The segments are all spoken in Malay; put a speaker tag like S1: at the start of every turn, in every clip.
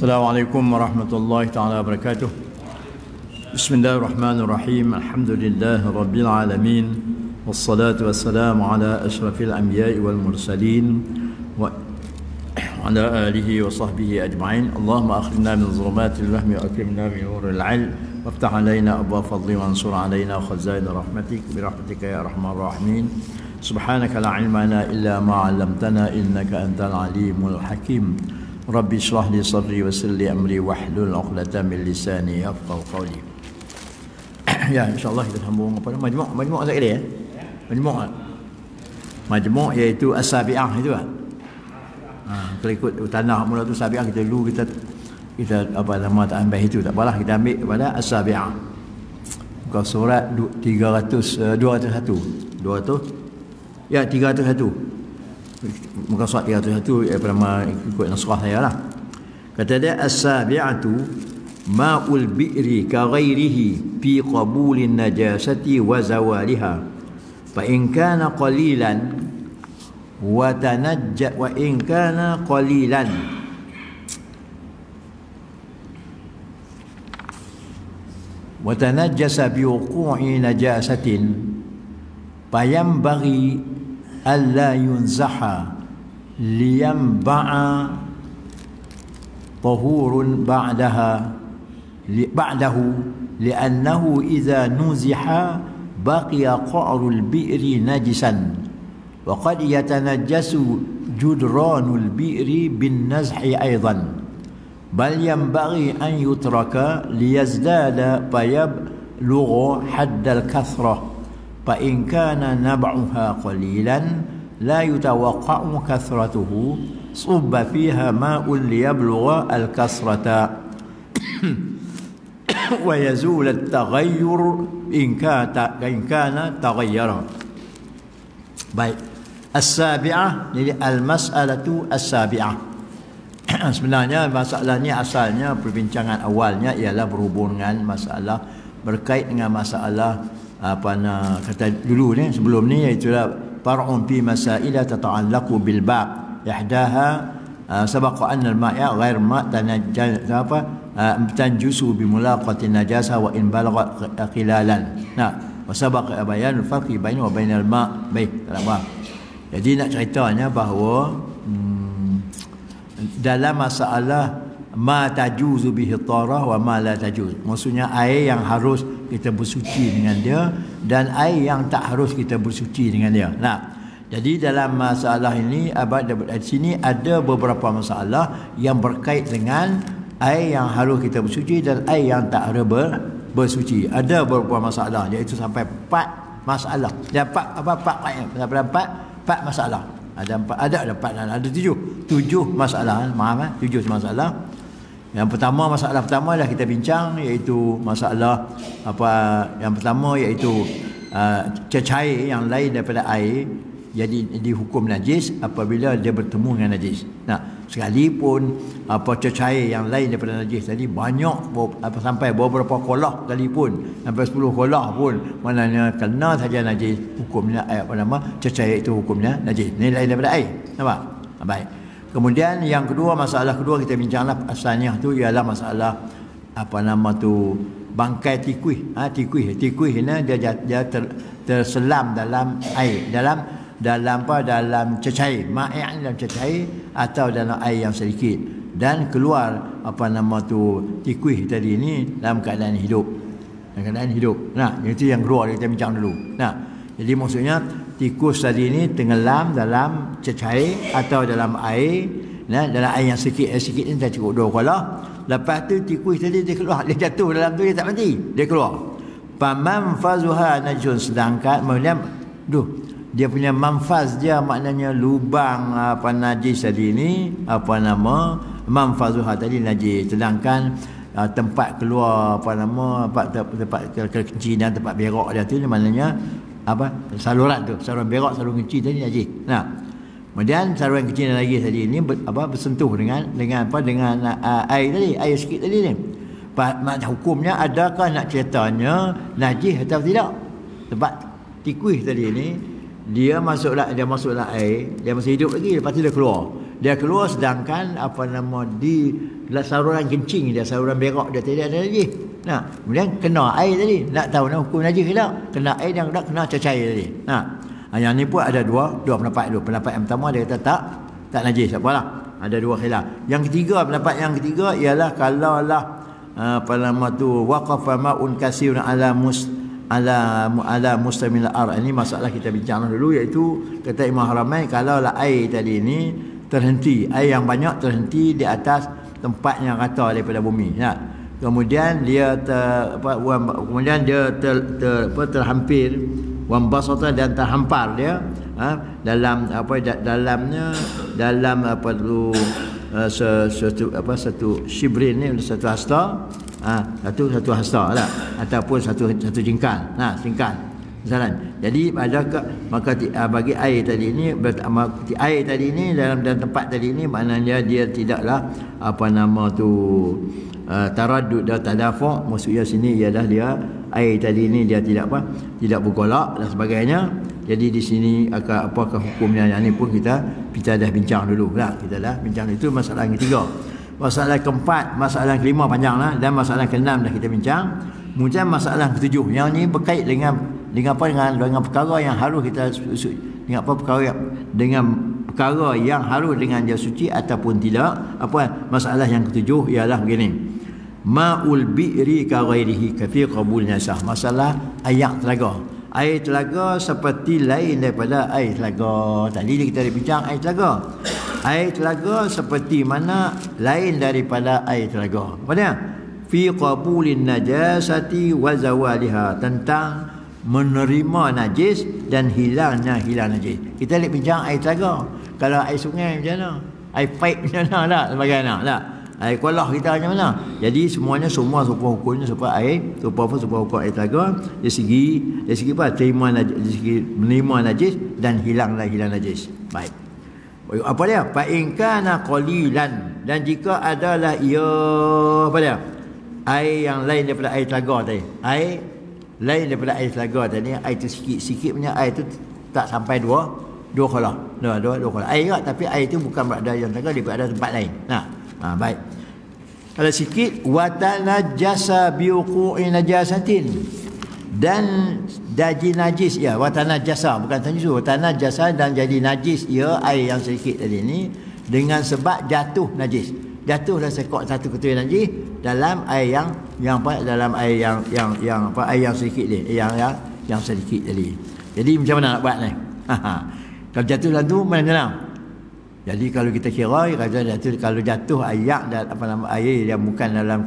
S1: Assalamualaikum warahmatullahi taala wabarakatuh. Bismillahirrahmanirrahim. Alhamdulillahi rabbil alamin. Wassalatu wassalamu ala asyrafil anbiya'i wal mursalin wa ala alihi wa sahbihi ajma'in. Allahumma akhrijna min dhulumatil wahmi wa akrimna bi nuril 'ilm waftah 'alaina abwaab fadli wa ansur 'alaina khazain rahmatik bi rahmatika ya arhamar rahimin. Subhanaka la 'ilma lana illa ma 'allamtana innaka antal alimul hakim. Rabbi shrah li sadri wa yassir li amri wahlul 'uqdatam min lisani yafqahu qawli. Ya, insyaallah kita sambung apa nama majmu' sekali ya. Majmu' iaitu as-sabi'ah itu ah. Kalau ikut tanah mula tu sabi'ah kita dulu kita apa nama tak ambil itu tak apalah, kita ambil kepada as-sabi'ah. Muka surat 201. Ya, 301. Muka surat 301 apa nama ikut nasrah saya lah. Kata dia as-sabi'atu ma'ul bi'ri ka ghairihi fi qabulin najasati wa zawaliha fa in kana qalilan wa tanajja wa in kana qalilan wa tanajjasa bi wuqu'i najasatin fayambaghi alla yunzaha liyamba'a tahurun ba'dahu li'annahu idza nuziha baqiya qa'rul bi'ri najisan wa qad yatanajjasu judranul bi'ri bin nazhi aidan bal yanbaghi an yutraka liyazdada fayablugha haddal kathrah fa in kana nab'uha qalilan la yutawaqqa'u kathratuhu subba fiha ma'un liyablugha al-kasrata wa yazul at-taghayyur in kana taghayyara. Baik, as-sabi'ah jadi al-mas'alatu as-sabi'ah. Sebenarnya masalah ni asalnya perbincangan awalnya ialah berhubung dengan masalah berkait dengan masalah apa nak kata dulu ni sebelum ni iaitu far'un fi masaila tata'allaqu bil bab ihdaha sabaqa anna al ma'a ghair ma' tanjusu bi mulaqati najasa wa in balagha qilalan. Nah, wa sabaqa bayan al farqi bainahu wa bainal ma'. Baik, tak apa. Jadi nak ceritanya bahawa dalam masalah ma tajuzu bihi tarah wa ma la tajuz, maksudnya air yang harus kita bersuci dengan dia dan air yang tak harus kita bersuci dengan dia. Nah, jadi dalam masalah ini di sini ada beberapa masalah yang berkait dengan air yang harus kita bersuci dan air yang tak harus bersuci. Ada beberapa masalah, iaitu sampai 4 masalah. Dapat empat masalah. Ada 7 masalah. Maaf 7 masalah. Yang pertama, masalah pertama dah kita bincang, iaitu masalah apa yang pertama iaitu cecair yang lain daripada air jadi dihukum najis apabila dia bertemu dengan najis. Nah, sekalipun apa cecair yang lain daripada najis tadi banyak apa sampai beberapa kolah sekalipun, sampai 10 kolah pun maknanya kena saja najis, hukumnya apa nama cecair itu hukumnya najis. Ini lain daripada air. Nampak? Baik. Kemudian yang kedua, masalah kedua kita bincanglah asalnya tu ialah masalah apa nama tu bangkai tikuih. Tikuih ni dia terselam dalam air, dalam cecair, ma'i' dalam cecair atau dalam air yang sedikit dan keluar apa nama tu tikuih tadi ni dalam keadaan hidup. Nah, itu yang kedua kita bincang dulu. Nah, jadi maksudnya tikus tadi ni tenggelam dalam cecair atau dalam air, dalam air yang sikit ni tak cukup 2 kolah. Lepas tu tikus tadi dia keluar, dia jatuh dalam tu, dia tak mati, dia keluar. Famanfazuha najun, sedangkan kemudian dia punya manfaz dia maknanya lubang apa najis tadi ni apa nama manfazuha tadi najis, sedangkan tempat keluar apa nama tempat kencing dan tempat berak dia tu maknanya apa saluran tu, saluran berak, saluran kencing tadi najis. Nah, kemudian saluran kencing dan najis tadi ni bersentuh dengan air tadi, air sikit tadi ni. Hukumnya adakah nak ceritanya najis atau tidak? Sebab tikus tadi ni dia masuklah air, dia masih hidup lagi, lepas tu dia keluar. Dia keluar sedangkan di saluran kencing dia, saluran berak dia tidak ada najis. Nah, kemudian kena air tadi. Nak tahu nak hukum najis ke tak? Kena air dan kena cair tadi. Nah, yang ni pun ada dua pendapat dulu. Pendapat yang pertama dia kata tak najis, tak apalah. Ada dua khilaf. Yang ketiga, pendapat yang ketiga ialah kalaulah waqafa ma'un kasirun ala mustamil ar. Ini masalah kita bincang dulu, iaitu kata Imam Haramain, kalaulah air tadi ini terhenti, air yang banyak terhenti di atas tempat yang rata daripada bumi. Ya. Kemudian dia terhampir wambasata dan terhampar dia dalam satu shibrin ni, satu hasta, satu hasta lah, ataupun satu jengkal. Nah, jengkal misalnya. Jadi maka bagi air tadi ini, air tadi ini dalam tempat tadi ini, maknanya dia tidaklah taraddud dan tadafu'. Maksudnya sini ialah dia air tadi ini dia tidak bergolak dan sebagainya. Jadi di sini apakah hukumnya, yang ni pun kita dah bincang dulu lah. Kita dah bincang, itu masalah yang ketiga. Masalah keempat, masalah yang kelima panjanglah, dan masalah keenam dah kita bincang. Kemudian masalah yang ketujuh, yang ni berkait dengan perkara yang harus kita dengan perkara yang harus dengan dia suci ataupun tidak. Masalah yang ketujuh ialah begini: ma'ul bi'ri ka ghairihi ka fi qabul nasah. Masalah air telaga. Air telaga seperti lain daripada air telaga. Tadi kita dah bincang air telaga. Air telaga seperti mana lain daripada air telaga. Apa dia? Fi qabulin najasati wa zawaliha, tentang menerima najis dan hilang najis. Kita lihat bincang air telaga. Kalau air sungai macam mana? Air pipe macam mana lah, sebagainya lah. Air kolah kita macam mana? Jadi semua hukumnya supaya air hukum air telaga dari segi apa? Menerima najis dan hilang najis. Baik. Apa dia? Fa in kana qalilan, dan jika adalah ia air yang lain daripada air telaga tadi. Air lain daripada air telaga tadi, air tu sikit punya air tu tak sampai dua kolah. Dua kolah. Air tapi air tu bukan berada yang telaga, dia berada tempat lain. Baik. Kalau sikit, watanajasa biuqu'i najasatin, dan jadi najis ia, watanajasa bukan tanjis, watanajasa dan jadi najis ia air yang sedikit tadi ni dengan sebab jatuh najis. Jatuhlah sekok satu ketul najis dalam air dalam air yang sedikit ni, yang sedikit tadi. Jadi macam mana nak buat ni? Kalau jatuh dalam tu mana? Jadi kalau kita kira kalau jatuh air air yang bukan dalam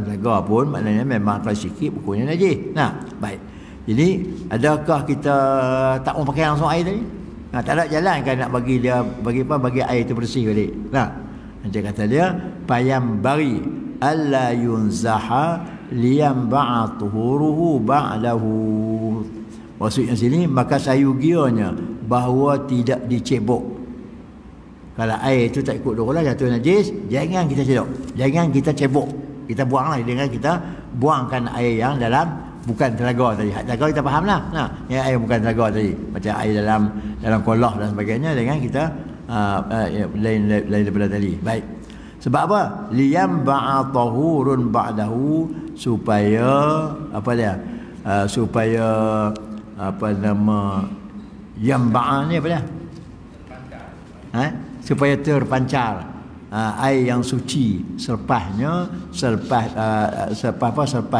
S1: telaga pun, maknanya memang kalau sikit bukunya najis. Baik. Jadi adakah kita tak mau pakai langsung air tadi? Tak ada jalan kan nak bagi air itu bersih balik. Macam kata dia, payam bari alla yunzaha liyamba'a tuhuruhu ba'dahu. Maksudnya sini, maka sayugianya bahawa tidak dicebok. Kalau air itu tak ikut dolah, jatuh najis, jangan kita cebok. Kita buanglah dengan kita buangkan air yang dalam bukan telaga tadi. Telaga kita fahamlah. Yang air bukan telaga tadi, macam air dalam kolah dan sebagainya, dengan kita lain daripada tadi. Baik. Sebab apa? Liyam ba'a tahurun ba'dahu, supaya yang ba'a ni apa dia? Supaya terpancar air yang suci selepas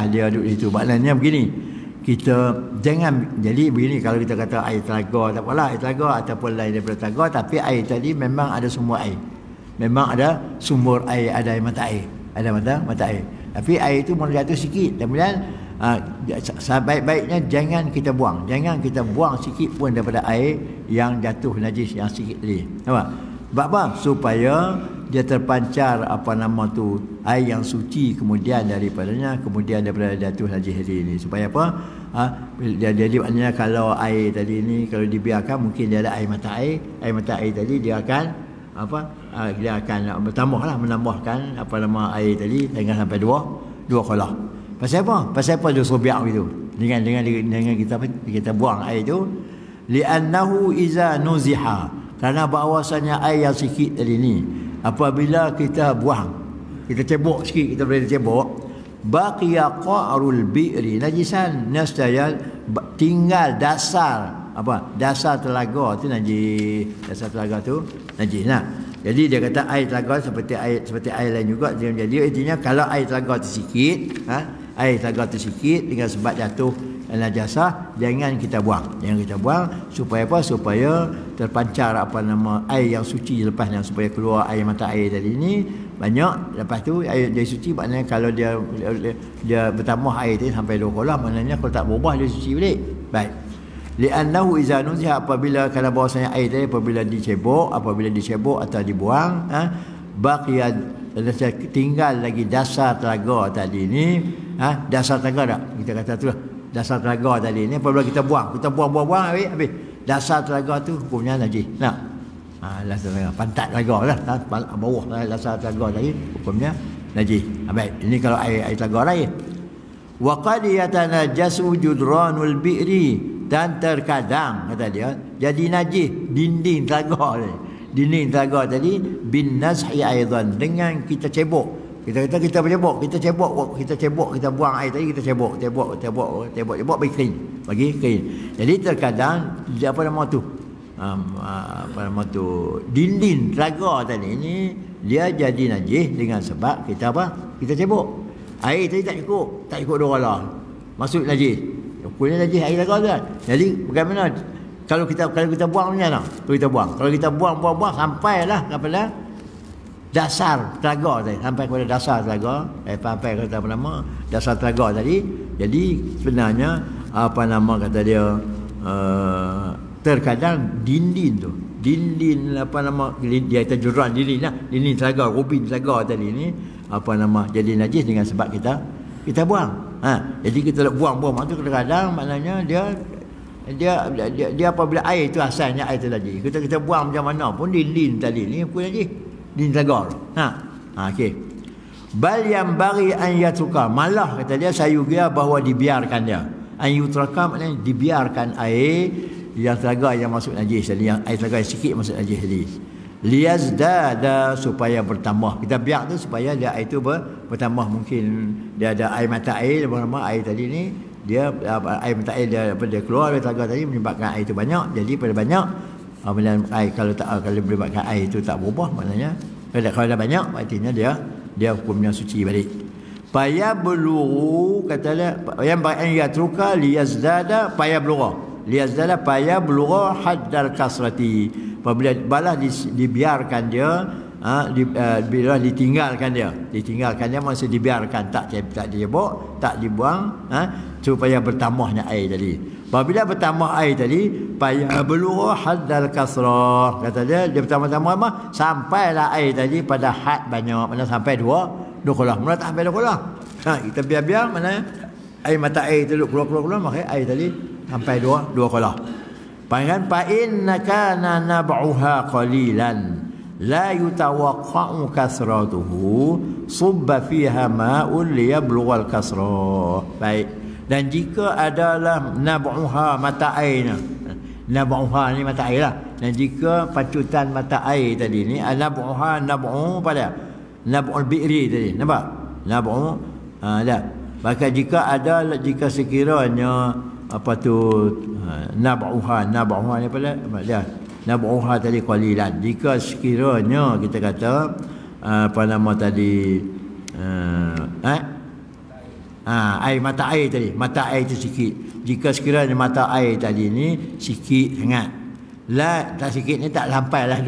S1: dia duduk itu. Maknanya begini, kita jangan, jadi begini, kalau kita kata air telaga, tak apalah, air telaga ataupun lain daripada telaga, tapi air tadi memang ada sumber air. Memang ada sumber air, ada mata air. Ada mata air. Tapi air itu mula jatuh sikit. Kemudian sebaik-baiknya jangan kita buang. Jangan kita buang sikit pun daripada air yang jatuh najis yang sikit tadi. Nampak? Sebab apa? Supaya dia terpancar air yang suci kemudian daripada jatuh najis tadi ini. Supaya apa? Jadi maknanya kalau air tadi ini kalau dibiarkan, mungkin dia ada air mata air. Air mata air tadi dia akan dia akan menambahkan air tadi dengan sampai dua kolah. Pasal apa? Pasal apa dia suruh biar begitu? Dengan kita buang air itu, li'annahu iza nuziha, Kerana bahawasanya air yang sikit tadi ni, apabila kita buang, kita cebok sikit, kita boleh cebok, baqiya qa'rul bi'ri najisan, nescaya tinggal dasar apa? Dasar telaga tu najis. Dasar telaga tu najis. Nah. Jadi dia kata air telaga seperti air lain juga. Jadi intinya kalau air telaga tu sikit, air telaga tu sikit dengan sebab jatuh najasah, jangan kita buang. Jangan kita buang supaya apa? Supaya terpancar apa nama air yang suci lepasnya, supaya keluar air mata air tadi ni banyak. Lepas tu air dia suci, maknanya kalau dia bertambah air tu sampai 2 kolam, maknanya kalau tak berubah dia suci balik. Baik. Li'annahu iza nuziha, apabila kalau bahasanya air tadi apabila dicebok atau dibuang, baqiya tinggal lagi dasar telaga tadi ni, dasar telaga tak? Kita kata tu lah. Dasar telaga tadi ni apabila kita buang habis dasar telaga tu hukumnya najis. Nah. Dasar telaga, pantat telaga lah, bawah dasar telaga tadi hukumnya najis. Baik, ini kalau air telaga lain. Wa qad yatanajasu judranul bi'ri, dan terkadang kata dia jadi najis dinding telaga ni. Dinding telaga tadi bin nazhi aidan, dengan kita cebok. Kita cebok, kita buang air tadi, kita cebok bagi kering. Jadi terkadang apa nama tu dinding telaga tadi ni dia jadi najis dengan sebab kita apa? Kita cebok. Air tadi tak cukup 2 kolam. Masuk najis. Hukumnya najis air telaga tu kan. Jadi bagaimana kalau kita buang macam mana? Kalau kita buang sampailah kepada dasar telaga tadi, sampai kepada dasar telaga, sampai kata apa nama dasar telaga tadi. Jadi sebenarnya apa nama kata dia terkadang dinding apa nama dia kata juran dinding telaga, rubin telaga tadi ni apa nama jadi najis dengan sebab kita buang. Jadi kita buang tu kadang-kadang maknanya dia apabila air itu asalnya air tu najis. Kita buang macam mana pun dinding tadi ni pun najis. Dinding telaga. Okey. Bal yang bagi an yatruka, malah kata dia sayugia bahawa dibiarkan dia. An yutraka maknanya dibiarkan air yang telaga yang masuk najis tadi, yang air telaga yang sikit masuk najis tadi. Liyazdada, supaya bertambah. Kita biar tu supaya dia air tu bertambah. Mungkin dia ada air mata air, berapa air tadi ni dia air mata air dia keluar dari telaga tadi menyebabkan air tu banyak. Jadi pada banyak air kalau menyebabkan air itu tak berubah, maknanya kalau dah banyak artinya dia hukumnya suci balik. Paya beluru kata dia yang bayan yatruka liyazdada paya beluru. Liyazdada paya beluru haddal kasrati. Apabila balah dibiarkan dia, bila ditinggalkan dia masih dibiarkan, tak dicebok, tak dibuang, supaya bertambahnya air tadi. Apabila bertambah air tadi, paya beluru haddal kasrah. Kata dia bertambah-tambah apa? Sampailah air tadi pada had banyak, mana sampai 2 kolam. Mana tak sampai 2 kolam. Kita biar mana air mata air tu keluar, maka air tadi sampai 2 kolam. Pangan fa inna kana nab'uha qalilan la yutawaqqa'u kasratuhu subba fiha ma'un liyablugha al-kasra. Baik. Dan jika adalah nab'uha mata airnya, nab'uha ni mata air lah, dan jika pacutan mata air tadi ni nab'u pada nab'ul bi'ri tadi, nampak nab'u dah. Maka jika sekiranya apa tu nab'uha ni pada dia nab'uha tadi qalilan, jika sekiranya kita kata apa nama tadi air mata air tadi, mata air itu sikit. Jika sekiranya mata air tadi ni sikit sangat, tak sikit ni tak sampai lah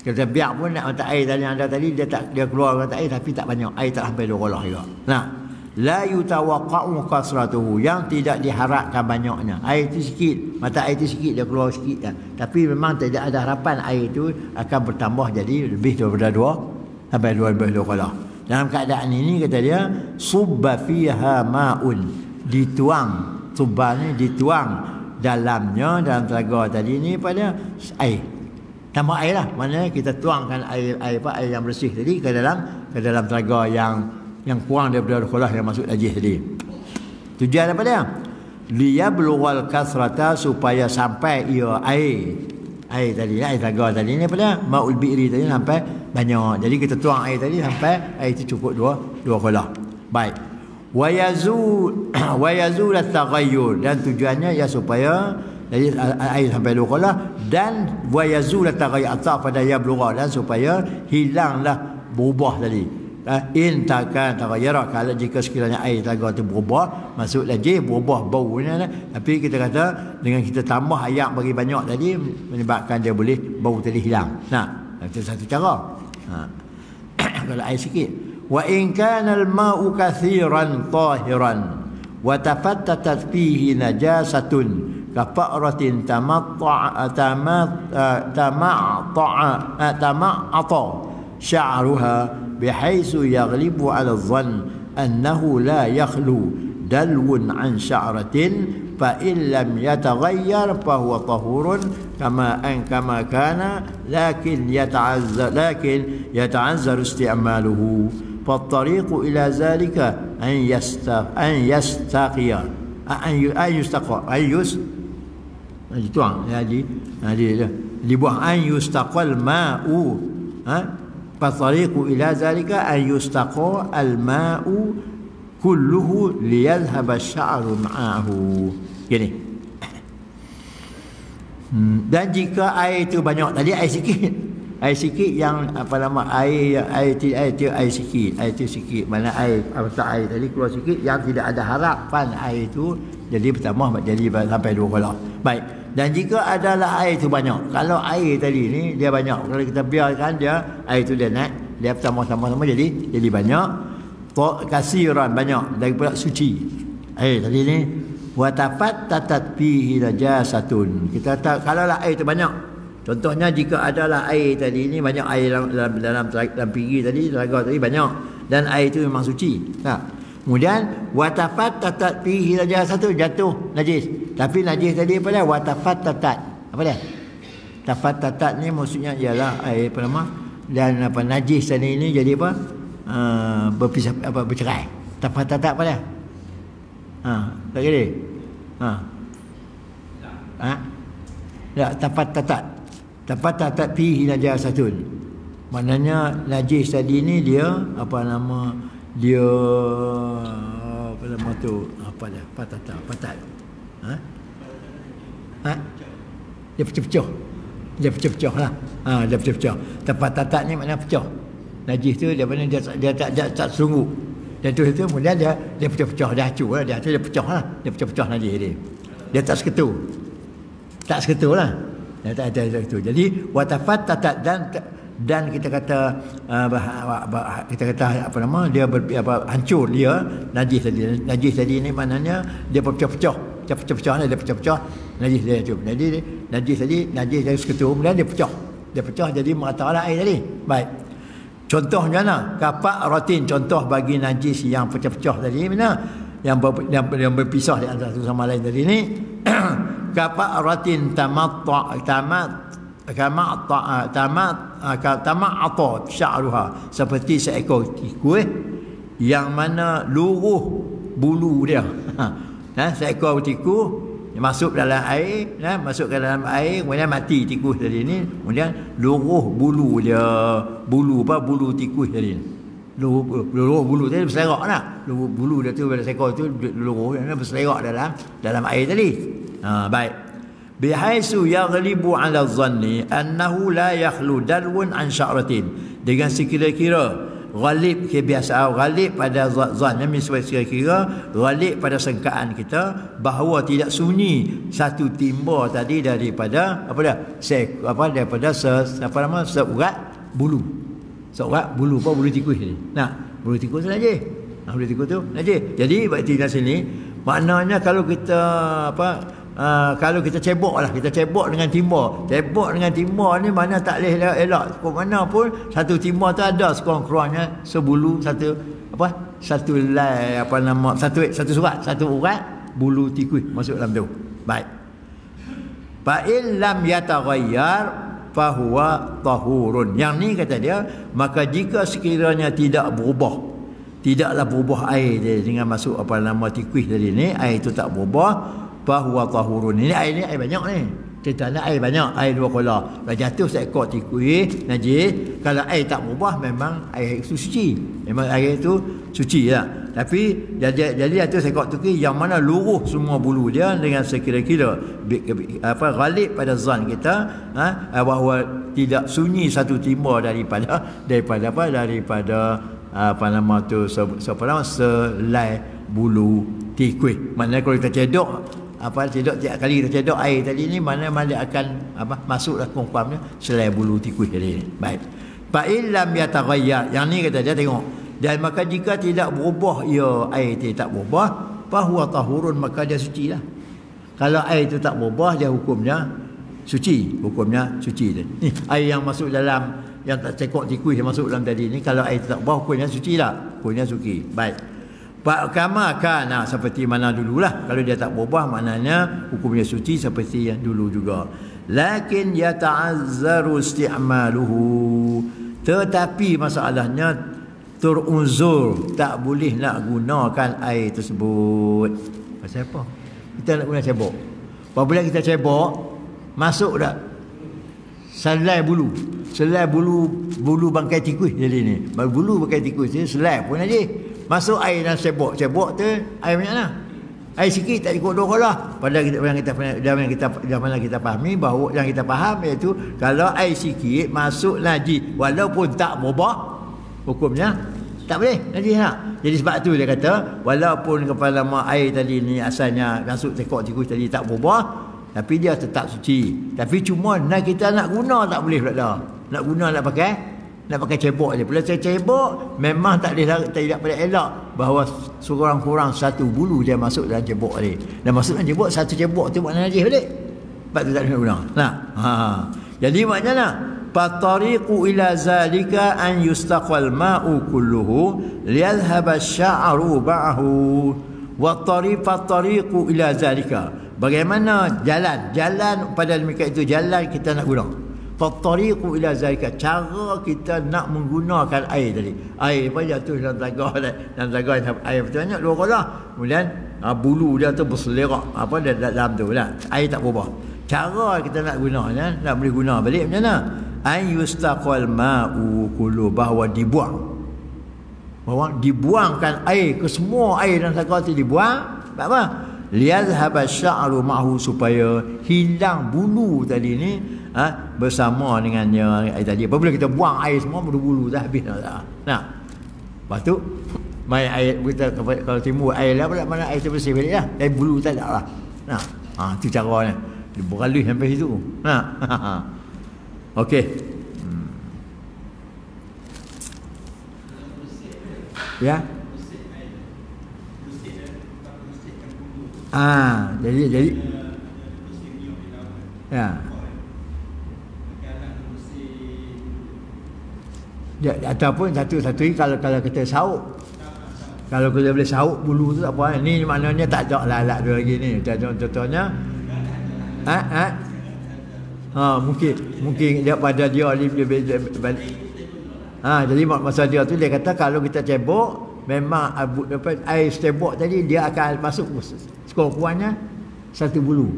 S1: kita biar pun nak mata air tadi yang ada tadi dia keluar mata air tapi tak banyak, air tak sampai 2 kolah juga. La yutawaqqa'u kasratuhu, yang tidak diharapkan banyaknya. Air itu sikit, mata air itu sikit, dia keluar sikit tapi memang tidak ada harapan air itu akan bertambah jadi lebih daripada 2 sampai 2 kolah. Dalam keadaan ini kata dia subba fiha ma'un, dituang, subba ni dituang dalamnya, dalam telaga tadi ni pada air, tambah air lah, maknanya kita tuangkan air yang bersih tadi ke dalam telaga yang kurang daripada kolah yang masuk najis tadi. Tujuan apa dia? Liyablughal kasrata, supaya sampai ia air tadi, air telaga tadi ni pada maul bi'ri tadi sampai banyak. Jadi kita tuang air tadi sampai air itu cukup dua kolah. Baik. Wa yazul at-taghayyur, dan tujuannya ya supaya jadi air sampai 2 kolah, dan wa yazul at-taghayyur atau pada ya blugha, dan supaya hilanglah berubah tadi. In takkan taghayyara, kalau jika sekiranya air telaga itu berubah, masuk najis, berubah baunya, tapi kita kata dengan kita tambah air bagi banyak tadi menyebabkan dia boleh bau tadi hilang. Nah, itu satu cara. Kalau air sikit. Wa in kana al-ma'u katsiran tahiran wa tafattatat fihi najasatun kafaratin tama'ata sya'ruha bihaisu yaghlibu 'ala adh-dhann annahu la yakhlu dalwun 'an sya'ratin fa in lam yataghayyar fa huwa tahurun kama kana lakin yata'azzar isti'maluhu fa at-tariqu ila zalika an yastaqiya dibuang an yustaqal ma'u فالطريق إلى ذلك أن يستقى الماء كله ليذهب الشعر معه. Gini. Dan jika air itu banyak, tadi air sikit yang apa nama air itu sikit, mana air air tadi keluar sikit yang tidak ada harapan air itu jadi bertambah jadi sampai 2 kolah. Baik. Dan jika adalah air itu banyak, kalau air tadi ni dia banyak, kalau kita biarkan dia air itu dia naik, dia sama-sama jadi banyak, kasiran banyak daripada suci. Air tadi ni wa tafattatat fihi najasatun. Kita kalau lah air itu banyak, contohnya jika adalah air tadi ni banyak air dalam pigi tadi, telaga tadi banyak, dan air itu memang suci. Nah, kemudian watafattatat fihi najasatun, jatuh najis. Tapi najis tadi apa dia? Watafattatat. Apa dia? Tafattatat ni maksudnya ialah air apa nama? Dan apa najis tadi ni jadi apa? Berpisah apa bercerai. Tafattatat apa dia? Tak kira. Ya, tafattatat. Tafattatat fihi najasatun. Maknanya najis tadi ni dia apa nama? Dia apa nama tu? Apa dia? Patat. Dia pecah-pecah. Dia pecah-pecah lah. Dia pecah-pecah. Tafattatat ni maknanya pecah. Najis tu dia mana dia tak sungguh. Dan tu kemudian dia pecah-pecah, dia hancur lah, dia pecah lah. Dia pecah-pecah najis dia. Dia tak seketul. Tak seketul lah. Dia tak seketul. Jadi watafattatat, dan kita kata apa nama dia hancur dia najis tadi ni maknanya dia pecah-pecah dia pecah najis dia hancur. Jadi najis dari seketul, kemudian dia pecah jadi meratalah air tadi. Baik, contohnya nah kapak rotin, contoh bagi najis yang pecah-pecah tadi mana yang berpisah di antara satu sama lain tadi ni kapak rotin tama'ata sya'ruha, seperti seekor tikus yang mana luruh bulu dia. Seekor tikus masuk dalam air, masuk ke dalam air, kemudian mati tikus tadi ni, kemudian luruh bulu dia, bulu tikus tadi. Luruh bulu tadi berselerak nak. Bulu dia tu pada seekor tu luruh dia berselerak dalam air tadi. Baik. Bihaisu yaghlibu 'ala adh-dhanni annahu la yakhlu dalwun an sya'ratin, dengan sekira-kira ghalib, kebiasaan ghalib pada zan, sekira-kira ghalib pada sangkaan kita bahawa tidak sunyi satu timba tadi daripada daripada seurat bulu. Seurat bulu bulu tikus ni. Bulu tikus najis. Bulu tikus tu najis. Jadi berarti kat sini maknanya kalau kita kalau kita cebok dengan timba ni mana tak boleh elak. Kok mana pun satu timba tu ada sekurang-kurangnya sebulu satu helai satu surat, satu urat bulu tikus masuk dalam tu. Baik. Fa in lam yataghayyar fa huwa tahurun. Yang ni kata dia, maka jika sekiranya tidaklah berubah air dia dengan masuk tikus tadi ni, air itu tak berubah, fahuwa tahurun. Ini air banyak ni. Kita nak air banyak, air 2 kola. Kalau jatuh seekor tikus najis, kalau air tak berubah memang air itu suci. Memang air itu suci lah. Tapi jadi jatuh seekor tikus yang mana luruh semua bulu dia dengan sekira-kira ghalib pada zan kita, bahawa tidak sunyi satu timba daripada selai bulu tikus. Maknanya kalau kita cedok tiap kali kita cedok air tadi ni, mana akan masuklah kumpulannya selai bulu tikus tadi ni. Baik. Fa illam yataghayyar, yang ni kata dia tengok. Dan maka jika tidak berubah air tidak berubah, fa huwa tahurun, maka dia suci lah. Kalau air itu tak berubah, dia hukumnya suci, Ni air yang masuk dalam, yang tak cekok tikus yang masuk dalam tadi ni, kalau air itu tak berubah, hukumnya suci lah, hukumnya suci. Baik. Pak kama kana, seperti mana dululah. Kalau dia tak berubah, maknanya hukumnya suci seperti yang dulu juga. Lakin yata'azzaru isti'maluhu, tetapi masalahnya teruzur, tak boleh nak gunakan air tersebut. Pasal apa? Kita nak guna cebok. Apabila kita cebok, masuk dah selai bulu bangkai tikus jadi ni. Bulu bangkai tikus ni selai pun aja. Masuk air dalam cebok tu air banyak lah. Air sikit tak cukup 2 kolah. Padahal kita fahami bahawa yang kita faham iaitu kalau air sikit masuk najis walaupun tak berubah, hukumnya tak boleh najis lah. Jadi sebab tu dia kata walaupun kepala air tadi ni asalnya masuk cekok tikus tadi tak berubah, tapi dia tetap suci. Tapi cuma kita nak guna tak boleh pula dah. Nak guna nak pakai cebok je. Bila saya cebok memang tidak boleh elak bahawa sekurang-kurang satu bulu dia masuk dalam cebok ni. Dan masuk dalam cebok, satu cebok tu maknanya najis balik. Sebab tu tak boleh guna. Jadi maknanya fatariqu ila zalika an yustaqal ma'u kulluhu liyadhhab asy-sya'ru ba'hu wa tariqu ila zalika. Bagaimana jalan pada demikian itu, jalan kita nak guna. Fatariqu ila zalika, cara kita nak menggunakan air tadi. Air apa jatuh dalam telaga air banyak 2 kolah. Kemudian bulu dia tu berselerak dalam tu lah. Air tak berubah. Cara kita nak gunanya, nak boleh guna balik macam mana? An yustaqal ma'u kullu, bahawa dibuangkan air ke semua air dalam telaga tu dibuang. Sebab apa? Liyadhhab asy-sya'ru ma'hu, supaya hilang bulu tadi ni bersama dengannya air tadi. Apabila kita buang air semua, bulu dah habis dah. Lepas tu mai air kita kalau timbul air lah pula, mana air tu bersih balik lah. Air bulu tak ada lah. Tu caranya. Dia beralih sampai situ. Okey. Ya. Jadi ya. Ataupun satu kalau kita sauk, kalau kita boleh sauk bulu tu tak apa. Ni maknanya tak ada lalat dia lagi ni. Contohnya mungkin dia pada dia jadi masa dia tu dia kata kalau kita cebok memang air cebok tadi dia akan masuk sekurang-kurangnya satu bulu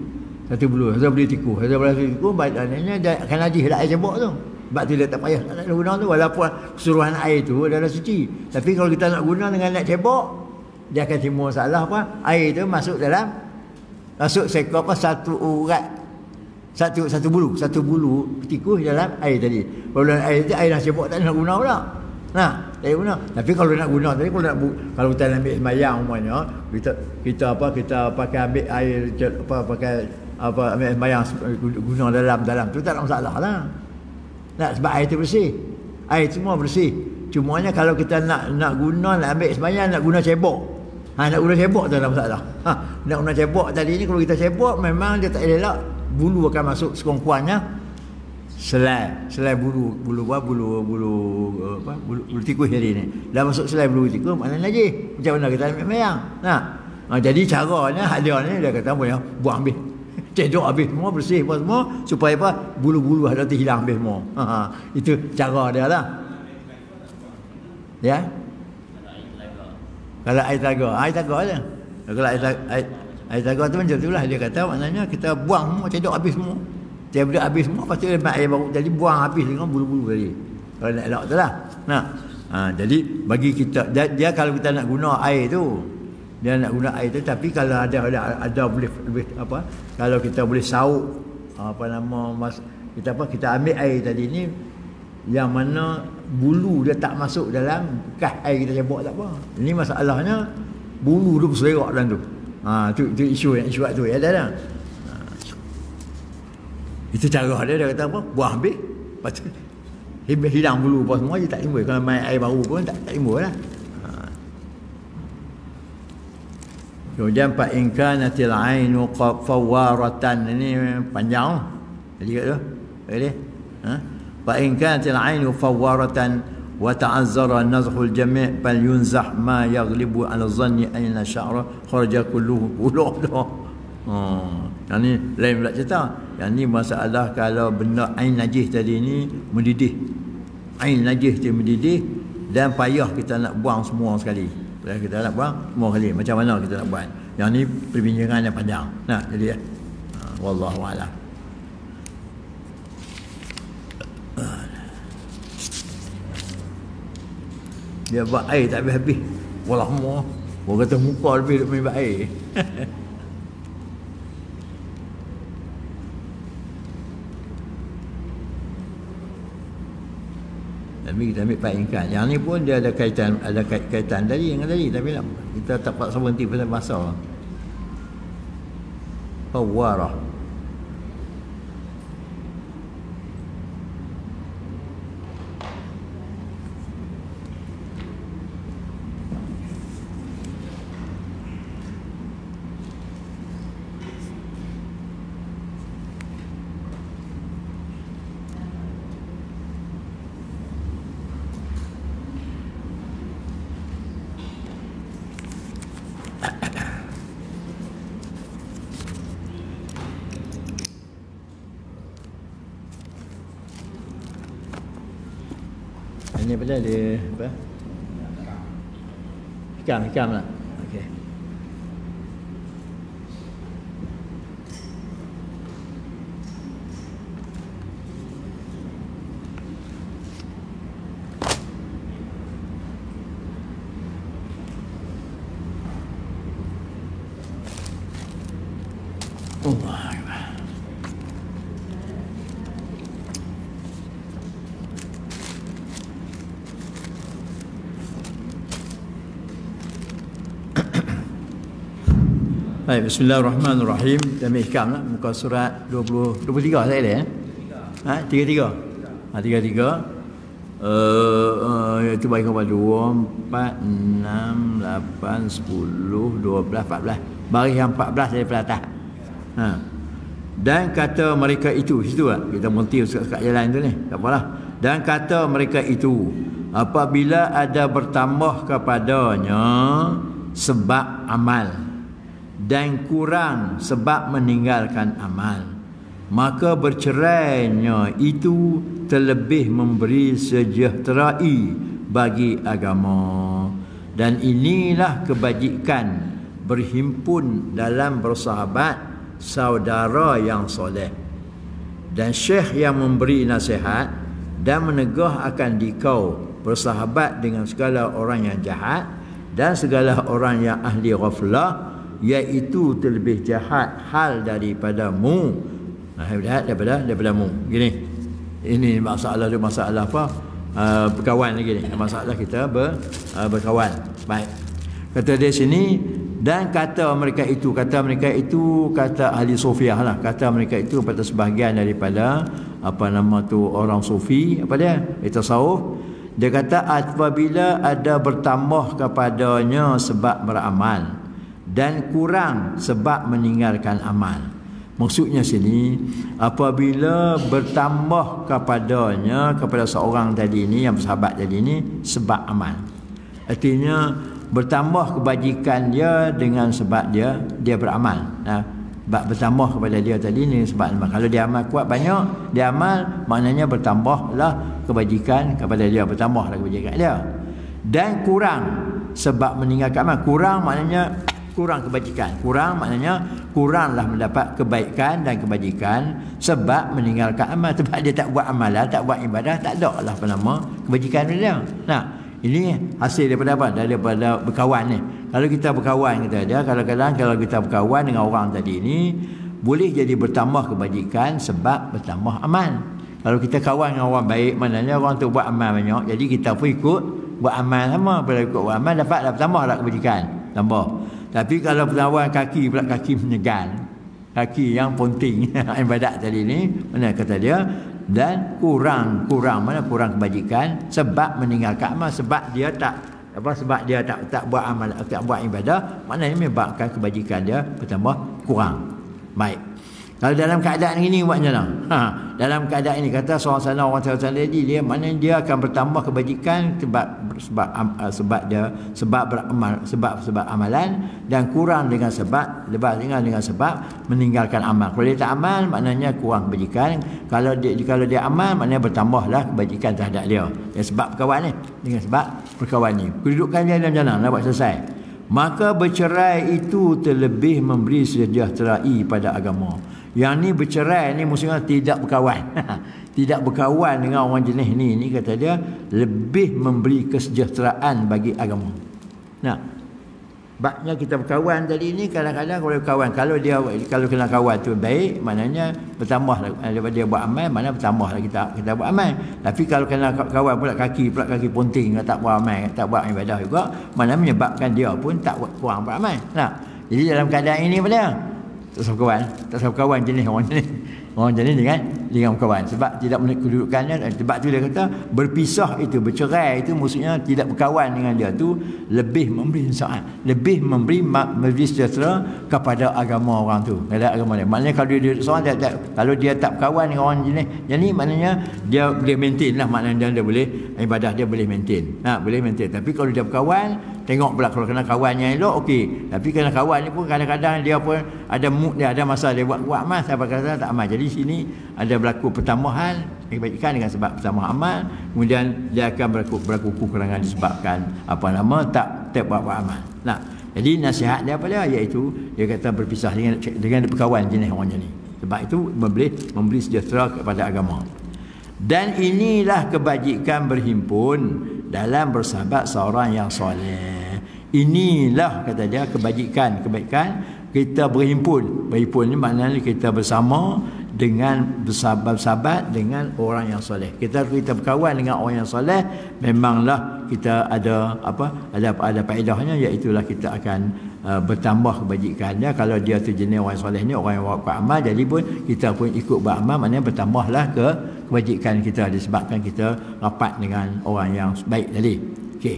S1: boleh tikus. Maknanya dia akan najis lah air cebok tu. Sebab tu dia tak payah nak guna tu, walaupun keseluruhan air tu adalah suci. Tapi kalau kita nak guna dengan nak cebok, dia akan timbul masalah apa? Air tu masuk sekor satu urat, satu bulu tikus dalam air tadi. Kalau air tu air dah cebok tak nak guna pula. Tak guna. Tapi kalau nak guna tadi, kalau kita nak ambil sembahyang umpamanya, kita pakai ambil air ambil sembahyang guna dalam tu tak ada masalah lah. Sebab air tu bersih. Air semua bersih. Cumanya kalau kita nak guna, nak ambil sembahyang, nak guna cebok. Nak guna cebok tu ada masalah. Nak guna cebok tadi ni, kalau kita cebok memang dia tak elok, bulu akan masuk sekurang-kurangnya selai bulu tikus jadi ni. Dah masuk selai bulu tikus, maknanya najis. Macam mana kita ambil sembahyang? Jadi caranya hak dia ni, dia kata boleh buang habis. Cedok habis semua, bersih semua, supaya apa? Bulu-bulu ada tu hilang habis semua. Itu cara dia lah. Ya. Kalau air telaga je. Kalau air Air tawar tu macam itulah, dia kata maknanya kita buang semua, cedok habis semua. Dia dah habis semua, lepas tu dia air baru. Jadi buang habis dengan bulu-bulu tadi. Kalau nak elok tu lah. Nah. Jadi bagi kita dia kalau kita nak guna air tu, dia nak guna air tu, tapi kalau ada boleh apa, kalau kita boleh sauk kita ambil air tadi ni yang mana bulu dia tak masuk dalam bekas air kita cabak tak apa. Ini masalahnya bulu tu berserak dalam tu. Tu isu tu ya dah. Itu cara dia kata apa? Buang habis. Lepas tu hilang bulu apa semua je tak timbul. Kalau main air baru pun tak timbul lah. Kemudian fa in kanatil ainu fawaratan, ini panjang. Jadi kat tu. Okey. Fa in kanatil ainu fawaratan wa ta'azzara nazhul jami' fal yunzah ma yaghlibu ala dhanni ayna sya'ra kharaja kulluhu dah. Yang ni lain pula cerita. Yang ni masalah kalau benda ain najis tadi ni mendidih. Ain najis dia mendidih dan payah kita nak buang semua sekali. Payah kita nak buang semua sekali. Macam mana kita nak buat? Yang ni perbincangan yang panjang. Nah, jadi wallahu a'lam. Dia buat air tak habis-habis. Wallah semua. Orang kata muka lebih duk main buat air. Tapi kita ambil faingkan. Yang ni pun dia ada kaitan tadi dengan tadi, tapi nak kita tak paksa berhenti pasal bahasa. Fawarah. Ini pada dia apa? Hikam lah. Okey. Allah. Baik, bismillahirrahmanirrahim. Kita ambil hikam lah. Muka surat 23 saya ada 33. 33. Itu bagi kepada 2, 4, 6, 8, 10, 12, 14. Baris yang 14 daripada atas. Dan kata mereka itu, situ lah. Kita berhenti kat jalan tu ni. Tak apalah. Dan kata mereka itu, apabila ada bertambah kepadanya sebab amal dan kurang sebab meninggalkan amal, maka bercerainya itu terlebih memberi sejahterai bagi agama. Dan inilah kebajikan berhimpun dalam bersahabat saudara yang soleh. Dan syekh yang memberi nasihat dan menegah akan dikau bersahabat dengan segala orang yang jahat dan segala orang yang ahli ghaflah, iaitu terlebih jahat hal daripadamu. Daripadamu. Gini. Ini masalah apa? Berkawan lagi ni. Masalah kita berkawan. Baik. Kata dia sini, dan kata mereka itu kata ahli sufiah lah. Kata mereka itu pada sebahagian daripada orang sufi, tasawuf. Dia kata apabila ada bertambah kepadanya sebab beramal dan kurang sebab meninggalkan amal. Maksudnya sini, apabila bertambah kepadanya, kepada seorang tadi ini, yang bersahabat tadi ini, sebab amal. Artinya bertambah kebajikan dia dengan sebab dia beramal. Bertambah kepada dia tadi ini sebab amal. Kalau dia amal kuat banyak, dia amal, maknanya bertambahlah kebajikan kepada dia, bertambahlah kebajikan dia. Dan kurang sebab meninggalkan amal. Kurang maknanya kurang kebajikan. Kurang maknanya kuranglah mendapat kebaikan dan kebajikan sebab meninggalkan amal. Sebab dia tak buat amalan, tak buat ibadah, tak ada lah apa nama kebajikan dia. Nah, ini hasil daripada apa? Daripada berkawan ni. Kalau kita berkawan kita dia, kadang-kadang kalau kita berkawan dengan orang tadi ni boleh jadi bertambah kebajikan sebab bertambah amal. Kalau kita kawan dengan orang baik, maknanya orang tu buat amal banyak, jadi kita pun ikut buat amal sama. Bila ikut buat amal dapat bertambahlah kebajikan, tambah. Tapi kalau berlawan kaki pula, kaki menyegan, kaki yang ponting ibadat tadi ni, mana kata dia, dan kurang mana kurang kebajikan sebab meninggalkan amal, sebab dia tak buat amal, tak buat ibadah, maknanya menyebabkan kebajikan dia bertambah kurang. Baik. Kalau dalam keadaan ini buat macam mana? Dalam keadaan ini kata seorang sana orang tadi dia maknanya dia akan bertambah kebajikan sebab dia beramal, sebab amalan, dan kurang dengan sebab meninggalkan amal. Kalau dia tak amal maknanya kurang kebajikan. Kalau dia amal maknanya bertambahlah kebajikan terhadap dia. Sebab berkawan ni, dengan sebab berkawan ni. Kedudukan dia macam mana nak buat selesai? Maka bercerai itu terlebih memberi sejahterai pada agama. Yang ni bercerai ni maksudnya tidak berkawan. Tidak berkawan dengan orang jenis ni kata dia lebih memberi kesejahteraan bagi agama. Nah, baknya kita berkawan tadi ni kadang-kadang kalau kena kawan tu baik, maknanya bertambah daripada dia buat amal, mana bertambahlah kita buat amal. Tapi kalau kena kawan pula kaki ponting, tak buat amal, tak buat ibadah juga, mana menyebabkan dia pun tak kurang buat amal. Nah, jadi dalam keadaan ini apa dia? Tak sama kawan jenis orang jenis dengan kawan, sebab tidak menaik kedudukannya. Sebab tu dia kata berpisah itu, bercerai itu maksudnya tidak berkawan dengan dia tu lebih memberi manfaat, lebih memberi sejahtera kepada agama orang tu, kepada agama dia. Maknanya kalau dia seorang kalau dia tak berkawan dengan orang jenis jadi maknanya dia boleh maintain lah, maknanya dia boleh ibadah dia boleh maintain. Boleh maintain. Tapi kalau dia berkawan, tengok pula kalau kena kawannya elok okey, tapi kena kawan ni pun kadang-kadang dia pun ada mood dia, ada masa dia buat amal, sampai kata tak amal. Jadi sini ada berlaku pertambahan kebajikan dengan sebab pertambah amal, kemudian dia akan berlaku kekurangan disebabkan tak buat amal. Nah, jadi nasihat dia apa dia, iaitu dia kata berpisah dengan berkawan jenis orang jenis. Sebab itu memberi sejahtera kepada agama. Dan inilah kebajikan berhimpun dalam bersahabat seorang yang soleh. Inilah kata dia kebaikan kita berhimpun ni maknanya kita bersama dengan bersahabat dengan orang yang soleh. Kita berkawan dengan orang yang soleh, memanglah kita ada faedahnya, iaitu kita akan bertambah kebajikannya. Kalau dia tu jenis orang soleh ni, orang yang buat amal, jadi pun kita pun ikut buat amal, maknanya bertambahlah kebajikan kita disebabkan kita rapat dengan orang yang baik tadi. Okey.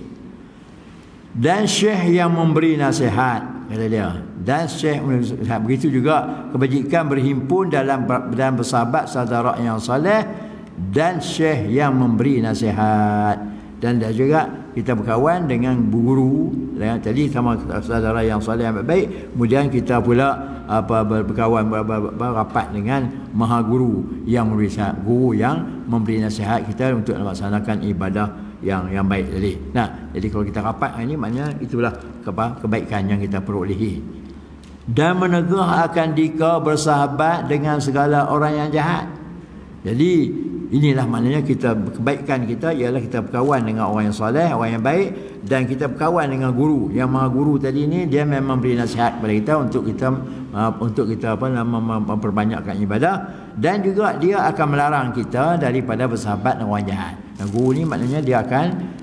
S1: Dan syekh yang memberi nasihat, kata dia, dan syekh begitu juga kebajikan berhimpun dalam bersahabat saudara yang soleh dan syekh yang memberi nasihat. Dan juga kita berkawan dengan guru, tadi sama saudara yang soleh yang baik, kemudian kita pula berkawan rapat dengan maha guru yang memberi nasihat, guru yang memberi nasihat kita untuk melaksanakan ibadah yang baik tadi. Nah, jadi kalau kita rapat ini maknanya itulah kebaikan yang kita perolehi. Dan menegur akan dika bersahabat dengan segala orang yang jahat. Jadi inilah maknanya kebaikan kita ialah kita berkawan dengan orang yang soleh, orang yang baik, dan kita berkawan dengan guru. Yang maha guru tadi ni dia memang beri nasihat kepada kita untuk kita memperbanyakkan ibadah, dan juga dia akan melarang kita daripada bersahabat dengan orang jahat. Guru ni maknanya dia akan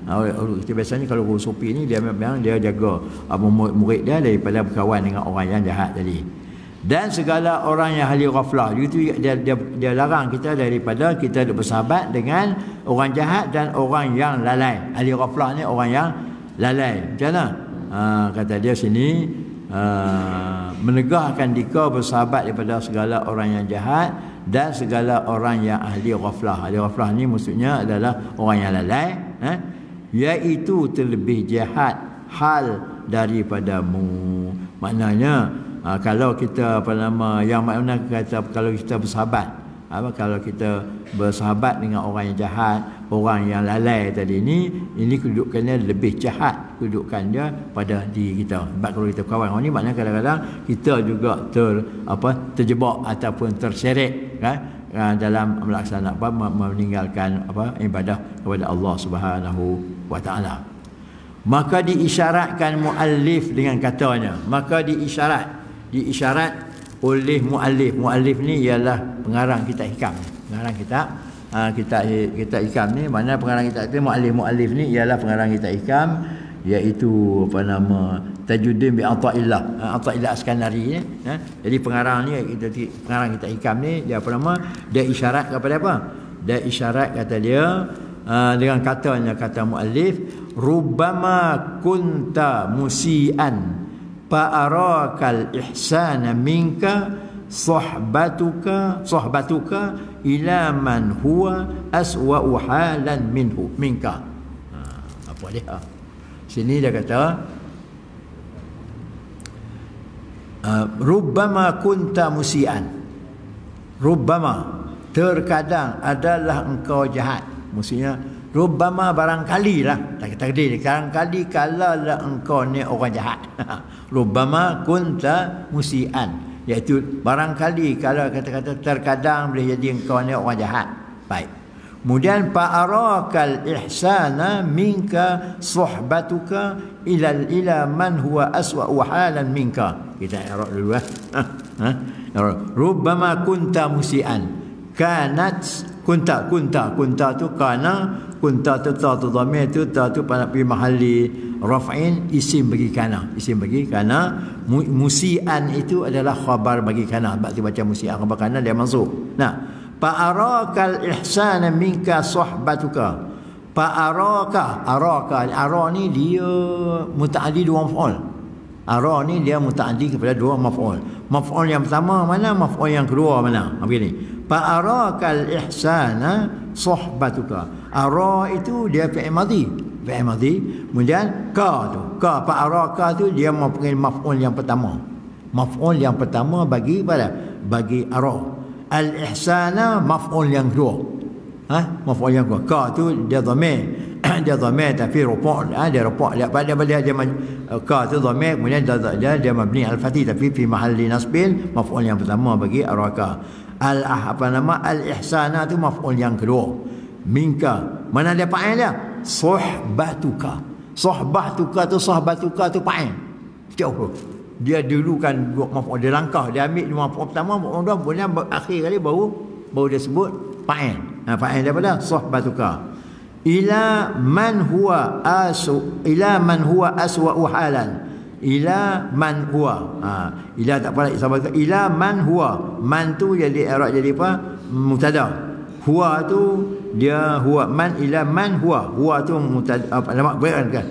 S1: kita biasanya kalau guru sufi ni dia memang dia jaga murid dia daripada berkawan dengan orang yang jahat tadi. Dan segala orang yang ahli ghaflah itu dia larang kita daripada kita bersahabat dengan orang jahat dan orang yang lalai. Ahli ghaflah ni orang yang lalai. Macam mana? Kata dia sini menegahkan dika bersahabat daripada segala orang yang jahat dan segala orang yang ahli ghaflah. Ahli ghaflah ni maksudnya adalah orang yang lalai, iaitu terlebih jahat hal daripadamu. Maknanya kalau kita yang makna kata kalau kita bersahabat Kalau kita bersahabat dengan orang yang jahat, orang yang lalai tadi ini kedudukannya lebih jahat kedudukan dia pada diri kita. Sebab kalau kita kawan orang ni, maknanya kadang-kadang kita juga terjebak ataupun terseret kan, dalam melaksanakan meninggalkan ibadah kepada Allah Subhanahu wa taala. Maka diisyaratkan muallif dengan katanya, maka diisyarat oleh muallif. Muallif ni ialah pengarang kitab hikam. Pengarang kitab hikam ni, mana pengarang kitab itu muallif ni ialah pengarang kitab hikam, iaitu Tajuddin bin Athaillah Askandari ni. Jadi pengarang kitab hikam ni dia isyarat kepada apa? Dia isyarat kata dia dengan kata muallif, rubbama kunta musian fa'arakal ihsana minka sohbatuka ila man huwa aswa'u halan minka. Apa dia? Sini dia kata rubbama kunta musian. Rubbama, terkadang adalah engkau jahat. Maksudnya rubbama barangkali lah, takdir barangkali kalaulah engkau ni orang jahat. Rubbama kunta musian, iaitu barangkali kalau kata-kata terkadang boleh jadi engkau ni orang jahat. Baik. Kemudian fa'arakal ihsana minka sohbatuka ila man huwa aswa'u halan minka. Kita i'rab dulu rubbama kunta musian, kanat kunta tu kana, kunta tu ta tu dhamir tu ta tu pada fi mahalli raf'in, isim bagi kana. Musian itu adalah khabar bagi kana. Sebab tu baca musian khabar kana dia masuk. Nah, fa'arakal ihsana minka sohbatuka. Fa'araka, ara ni dia mutaaddi dua maf'ul. Ara ni dia mutaaddi kepada dua maf'ul. Maf'ul yang pertama mana, maf'ul yang kedua mana? Begini. Fa'arakal ihsana sohbatuka. Ara itu dia fi'il madhi. Kemudian fa'araka tu dia mempunyai maf'ul yang pertama. Maf'ul yang pertama bagi ara. Al ihsana maf'ul yang kedua. Maf'ul yang kedua. Ka tu dia dhamir. Dia dhamir tapi rupa', dia rupa' dia ka tu dhamir, kemudian dia mabni al-fathi tapi fi mahalli nasbin, maf'ul yang pertama bagi araka. Al ihsana tu maf'ul yang kedua. Minka, mana dia fa'il dia? Sohbatuka tu fa'il. Jauh. Dia dulu kan maf'ul, dia langkah, dia ambil maf'ul pertama, maf'ul kedua, kemudian akhir kali baru dia sebut fa'il. Fa'il daripada sohbatuka. Ila man huwa aswa'u halan. Ila man huwa. Ila tak apa sahabat. Ila man huwa. Man tu jadi i'rab jadi apa? Mubtada. Huwa tu dia huwa man, ila man huwa. Huwa tu mubtada, apa nama kan?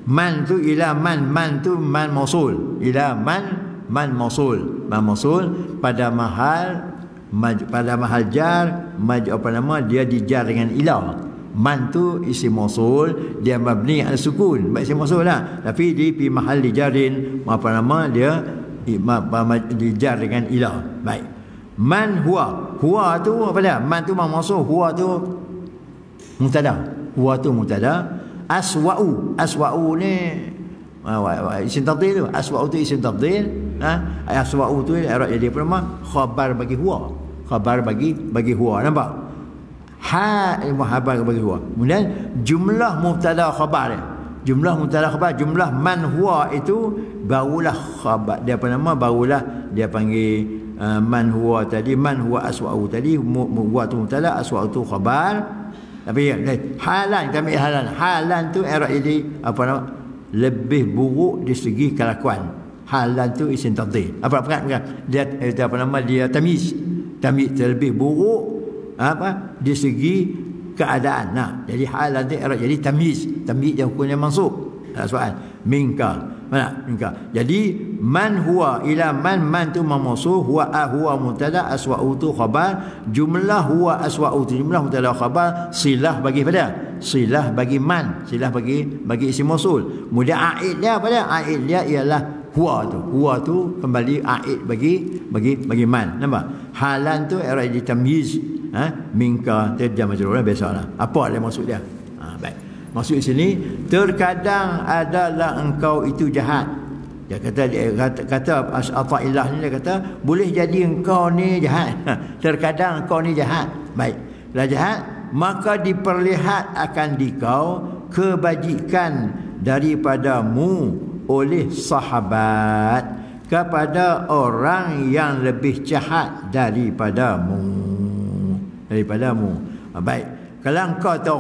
S1: Man tu ila man tu man mausul. Ila man mausul. Man mausul pada mahal jar dia dijar dengan ila. Man tu isim mausul, dia mabni al sukun, isim mausul lah, tapi di fi mahalli jarin dia dijar dengan ila. Baik. Man huwa tu apa dia? Man tu mausul, huwa tu mubtada. Aswa'u ni isim tafdhil tu. Aswa'u tu isim tafdhil. Aswa'u tu i'rab jadi apa nama? Khabar bagi huwa. Khabar bagi huwa. Nampak? Khabar bagi huwa. Kemudian jumlah mubtada khabar dia. Jumlah man huwa itu barulah khabar. Dia apa nama? Barulah dia panggil man huwa tadi, man huwa aswa'u tadi, huwa tu mubtada, aswa'u tu khabar. Tapi halan, kami halan tu i'rab jadi apa nama? Lebih buruk di segi kelakuan. Halan tu isim tafdhil. Apa dia apa nama? Dia tamyiz terlebih buruk di segi keadaan. Jadi hal nanti jadi tamyiz yang hukumnya mansub. Soal minka. Jadi man huwa ila man tu mausul, huwa mubtada, aswa'u tu khabar. Jumlah huwa aswa'u tu jumlah mubtada khabar, silah bagi man, silah bagi isim mausul. Kemudian aid dia apa dia? Aid dia ialah Huwa tu kembali aid bagi man. Nampak? Halan tu era ditamyiz, minka terjam majrur biasalah. Apa dia maksud dia? Baik. Maksud sini terkadang adalah engkau itu jahat. Dia kata Athaillah ni, dia kata boleh jadi engkau ni jahat. Terkadang engkau ni jahat. Baik. Dah jahat, maka diperlihat akan dikau kebajikan daripadamu oleh sahabat kepada orang yang lebih jahat daripadamu. Baik. Kalau engkau tu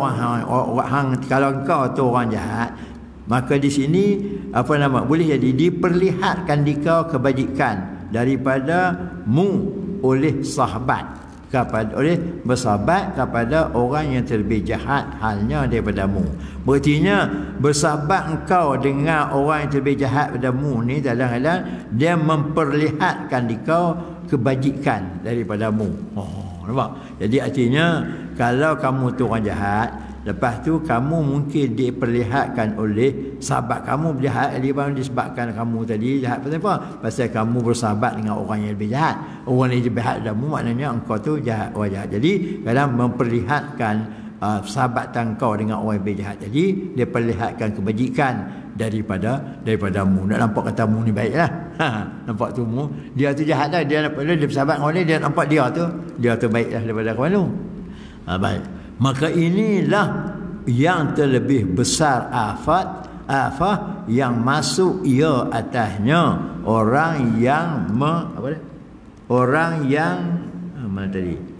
S1: kalau engkau tu orang jahat, maka di sini boleh jadi diperlihatkan dikau kebajikan daripadamu oleh sahabat, oleh bersahabat kepada orang yang terlebih jahat halnya daripadamu. Berartinya bersahabat engkau dengan orang yang terlebih jahat padamu ni kadang-kadang dia memperlihatkan dikau kebajikan daripadamu. Nampak? Jadi artinya kalau kamu tu orang jahat, lepas tu kamu mungkin diperlihatkan oleh sahabat kamu berjahat disebabkan kamu tadi jahat. Pasal apa? Pasal kamu bersahabat dengan orang yang lebih jahat. Orang yang lebih jahat damu maknanya engkau tu jahat, orang jahat. Jadi kadang memperlihatkan sahabatan kau dengan orang yang lebih jahat. Jadi dia perlihatkan kebajikan daripadamu. Nak nampak katamu ni baiklah. Nampak tu mu, dia tu jahat dah, dia bersahabat dengan orang ni, dia nampak dia tu baiklah daripada kawan tu. Baik. Maka inilah yang terlebih besar afah yang masuk ia atasnya orang yang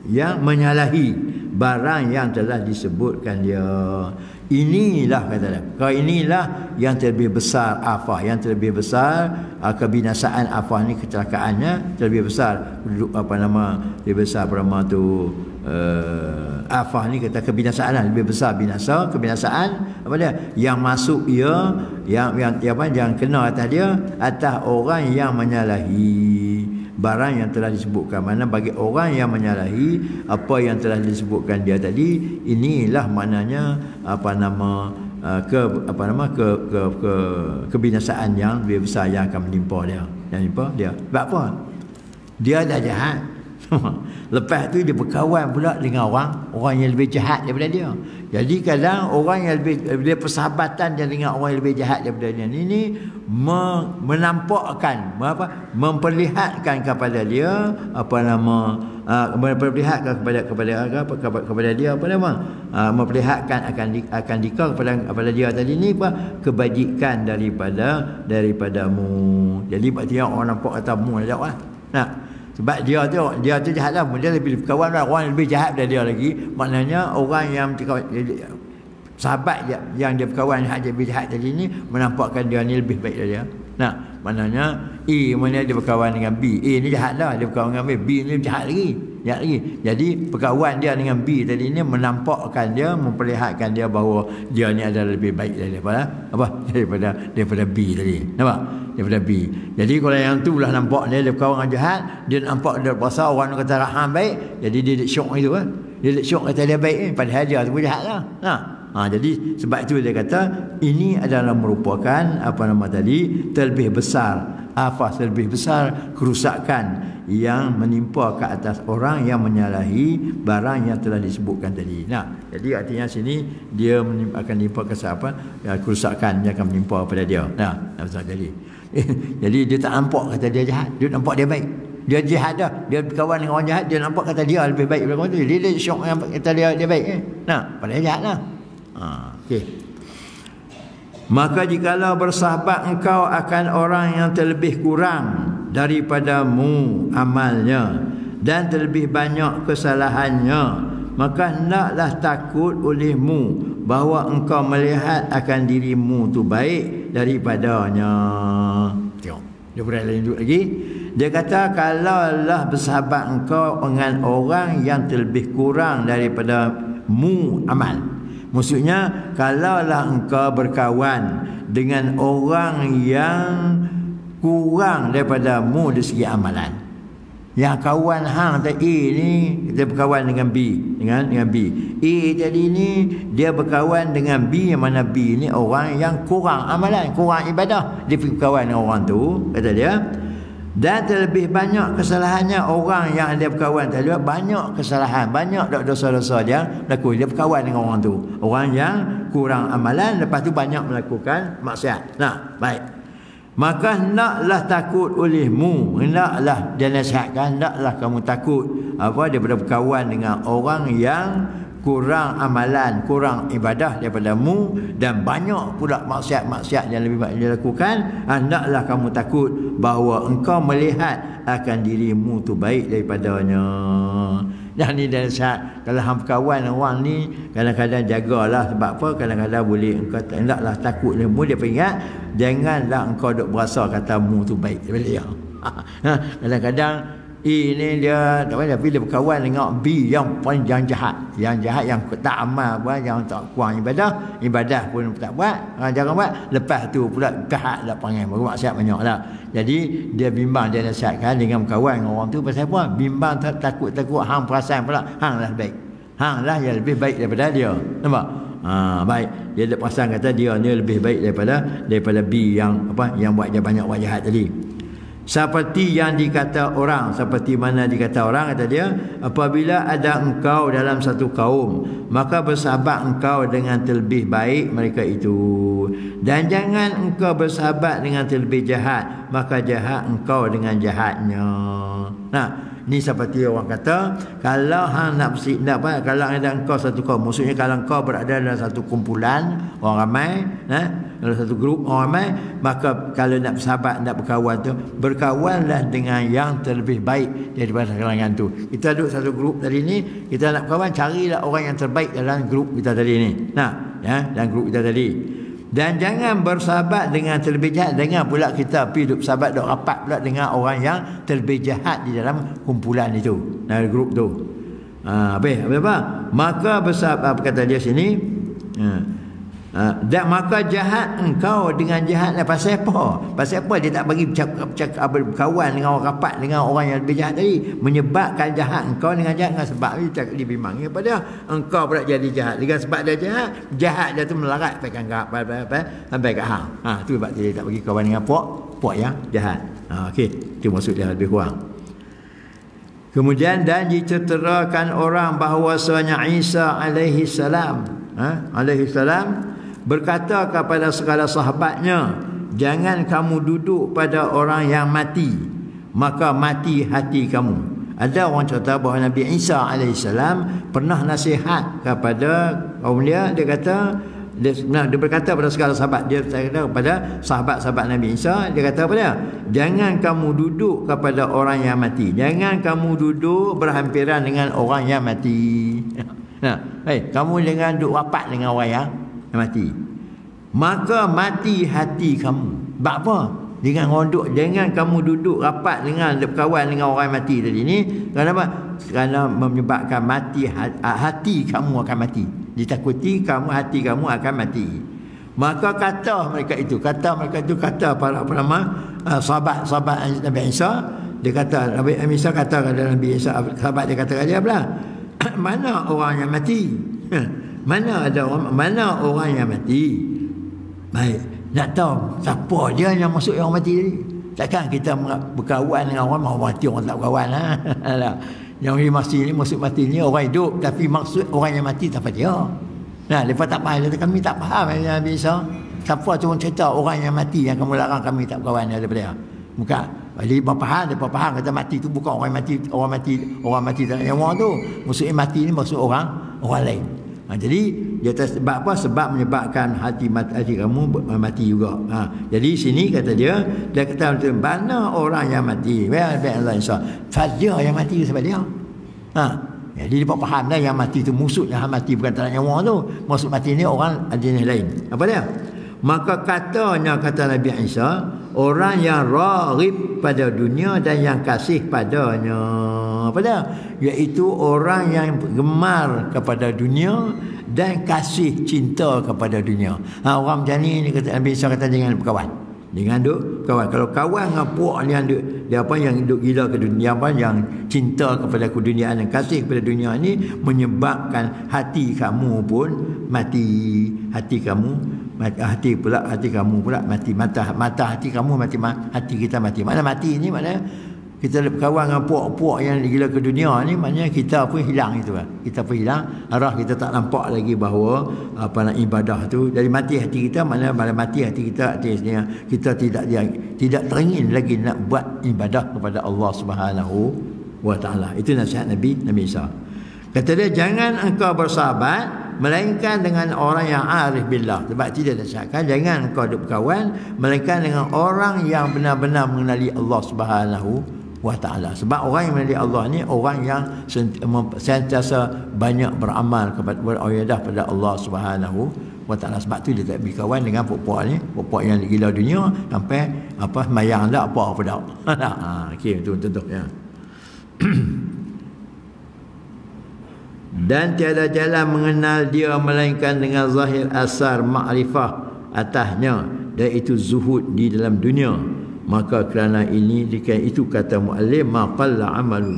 S1: yang menyalahi barang yang telah disebutkan dia. Inilah kata dia. Kau inilah yang terlebih besar afah, yang terlebih besar kebinasaan afah ni, kecelakaannya terlebih besar. Lebih besar tu afah ni kata kebinasaan lah, lebih besar kebinasaan apa dia yang masuk ia yang kena atas dia, atas orang yang menyalahi barang yang telah disebutkan. Mana bagi orang yang menyalahi apa yang telah disebutkan dia tadi, inilah maknanya kebinasaan yang lebih besar yang akan menimpa dia. Sebab apa? Dia dah jahat. Lepas tu dia berkawan pula dengan orang yang lebih jahat daripada dia. Jadi kadang orang yang lebih persahabatan dengan orang yang lebih jahat daripada dia ni menampakkan memperlihatkan kepada dia memperlihatkan kepada dia memperlihatkan akan dikau kepada dia tadi ni kebajikan daripadamu. Jadi berarti orang nampak katamu lah. Nah, sebab dia tu jahat lah, dia lebih kawan lah orang yang lebih jahat daripada dia lagi. Maknanya orang yang sahabat yang dia berkawan yang lebih jahat tadi ni menampakkan dia ni lebih baik dari dia. Nah, maknanya mana dia berkawan dengan B, ni jahat lah, dia berkawan dengan B ni jahat lagi. Jadi perkawan dia dengan B tadi ni menampakkan dia, memperlihatkan dia bahawa dia ni adalah lebih baik daripada B tadi. Nampak? Daripada B. Jadi kalau yang tu lah nampak dia berkawan dengan jahat, dia nampak dia berasa orang kata raham baik, jadi dia syok itu kan. Dia syok kata dia baik, padahal dia tu pun jahat lah. Jadi sebab itu dia kata ini adalah merupakan terlebih besar terlebih besar kerusakan yang menimpa ke atas orang yang menyalahi barang yang telah disebutkan tadi. Jadi artinya sini dia akan menimpa kerusakan yang akan menimpa pada dia. Jadi dia tak nampak kata dia jahat, dia nampak dia baik. Dia jahat dah, dia berkawan dengan orang jahat, dia nampak kata dia lebih baik daripada orang tu. Dia syok yang kata dia baik. Padahal jahat lah. Okey. Maka jikalau bersahabat engkau akan orang yang terlebih kurang daripadamu amalnya dan terlebih banyak kesalahannya, maka hendaklah takut olehmu bahawa engkau melihat akan dirimu tu baik daripadanya. Tengok, dia berai lanjut lagi. Dia kata kalaulah bersahabat engkau dengan orang yang terlebih kurang daripadamu amal. Maksudnya kalaulah engkau berkawan dengan orang yang kurang daripadamu dari segi amalan. Yang kawan hang A ni kita berkawan dengan B, dengan B. A tadi ni dia berkawan dengan B, yang mana B ni orang yang kurang amalan, kurang ibadah. Dia pergi berkawan dengan orang tu, kata dia. Dan terlebih banyak kesalahannya orang yang dia berkawan tadi, banyak kesalahan, banyak dosa-dosa dia berlaku. Dia berkawan dengan orang tu, orang yang kurang amalan, lepas tu banyak melakukan maksiat. Nah, baik. Maka hendaklah takut olehmu, hendaklah dia nasihatkan, hendaklah kamu takut daripada berkawan dengan orang yang kurang amalan, kurang ibadah daripadamu, dan banyak pula maksiat-maksiat yang lebih baik dia lakukan. Hendaklah kamu takut bahawa engkau melihat akan dirimu tu baik daripadanya. Dan ni dia nasihat, kalau hang berkawan orang ni, kadang-kadang jagalah. Sebab apa? Kadang-kadang boleh engkau hendaklah takut ilmu. Dia peringat, janganlah engkau duk berasa katamu tu baik daripada dia. Kadang-kadang ini dia tak payah, tapi dia berkawan dengan B yang paling jahat, yang tak amal buat, yang tak kurang ibadah pun tak buat, jangan buat. Lepas tu pula jahat dah panggil, maksiat banyak lah. Jadi dia bimbang, dia nasihatkan dengan berkawan dengan orang tu pasal apa? Bimbang takut hang perasan pula hang lah baik, hang lah yang lebih baik daripada dia. Nampak? Baik, dia ada perasan kata dia ni lebih baik daripada B yang yang buat banyak buat jahat tadi. Seperti yang dikata orang, seperti mana dikata orang, kata dia, apabila ada engkau dalam satu kaum, maka bersahabat engkau dengan terlebih baik mereka itu, dan jangan engkau bersahabat dengan terlebih jahat, maka jahat engkau dengan jahatnya. Nah, ni seperti orang kata, kalau hang nak kalau ada engkau satu kaum, maksudnya kalau engkau berada dalam satu kumpulan orang ramai, dalam satu grup orang ramai, maka kalau nak bersahabat, nak berkawan tu, berkawanlah dengan yang terlebih baik daripada kalangan tu. Kita duduk satu grup tadi ni, kita nak berkawan, carilah orang yang terbaik dalam grup kita tadi ni. Dalam grup kita tadi. Dan jangan bersahabat dengan terlebih jahat. Jangan pula kita pergi duduk bersahabat, duduk rapat pula dengan orang yang terlebih jahat di dalam kumpulan itu, dalam grup tu. Apa? Maka bersahabat, apa kata dia sini? Dan maka jahat engkau dengan jahatnya. Pasal apa? Pasal apa dia tak bagi berkawan dengan orang rapat dengan orang yang lebih jahat tadi? Menyebabkan jahat engkau dengan jahat, dengan sebab dia bimbang pada engkau pula jadi jahat. Dengan sebab dia jahat dia tu melarat sampai ke hang. Tu sebab dia tak bagi kawan dengan puak yang jahat. Okey, itu maksud dia lebih kurang. Kemudian, dan diceritakan orang bahawasanya Isa alaihi salam berkata kepada segala sahabatnya, jangan kamu duduk pada orang yang mati, maka mati hati kamu. Ada orang cerita bahawa Nabi Isa AS pernah nasihat kepada kaum dia. Dia kata, dia berkata pada segala sahabat, dia kata kepada sahabat-sahabat Nabi Isa, dia kata kepada dia, jangan kamu duduk kepada orang yang mati, jangan kamu duduk berhampiran dengan orang yang mati. Kamu jangan duduk rapat dengan orang yang mati, maka mati hati kamu. Sebab apa? Jangan kamu duduk rapat dengan berkawan dengan orang mati tadi ni. Kenapa? Kerana menyebabkan mati hati kamu akan mati. Ditakuti hati kamu akan mati. Maka kata mereka itu kata para sahabat Nabi Isa. Dia kata, Nabi Isa kata kepada Nabi Isa, sahabat dia kata dia pula, mana orang yang mati? Mana orang yang mati? Baik, nak tahu siapa dia yang masuk yang mati tadi? Takkan kita berkawan dengan orang mati, orang tak berkawan Yang masuk mati ni orang hidup, tapi maksud orang yang mati tak dia. Lepas tak faham, kami tak faham Nabi Isa. Siapa tu cerita orang yang mati yang kamu larang kami tak berkawan daripada dia? Bukan. Dia faham kata mati tu bukan orang mati tak nyawa tu. Maksudnya mati ni maksud orang lain. Jadi dia sebab apa? Sebab menyebabkan hati kamu mati juga. Jadi sini kata dia kata mana orang yang mati? Allah Isa. Saja yang mati sebab dia. Jadi dia faham dah yang mati tu musuh yang mati bukan tak nyawa tu. Maksud mati ni orang jenis lain. Apa dia? Maka kata Nabi Isa, orang yang raghib pada dunia dan yang kasih padanya. Apa dia? Iaitu orang yang gemar kepada dunia dan kasih cinta kepada dunia. Orang macam ni kata Nabi Isa kata jangan berkawan. dengan duk kawan. Kalau kawan dengan puak ni dia apa yang duk gila ke dunia, apa yang cinta kepada keduniaan dan kasih kepada dunia ni, menyebabkan hati kamu pun mati. Hati kamu pula mati. Mata hati kamu mati, hati kita mati. Mana mati ni maknanya kita berkawan dengan puak-puak yang gila ke dunia ni, maknanya kita pun hilang itu kan. Kita pun hilang, arah kita tak nampak lagi bahawa nak ibadah tu. Jadi mati hati kita, maknanya mati hati kita, artinya kita tidak teringin lagi nak buat ibadah kepada Allah Subhanahu wa taala. Itu nasihat Nabi Isa. Kata dia, jangan engkau bersahabat melainkan dengan orang yang arif billah. Sebab tidak disyaratkan jangan engkau berkawan melainkan dengan orang yang benar-benar mengenali Allah Subhanahu wa taala. Sebab orang yang mengenali Allah ni orang yang sentiasa banyak beramal kepada beribadah pada Allah Subhanahu wa taala. Sebab tu dia tak berkawan dengan puak-puak ni, puak-puak yang gila dunia sampai mayang tak apa dak. Okey, betul ya. Dan tiada jalan mengenal dia melainkan dengan zahir asar ma'rifah atasnya, dan itu zuhud di dalam dunia. Maka kerana ini, jika itu kata mu'allim, ma qalla amalu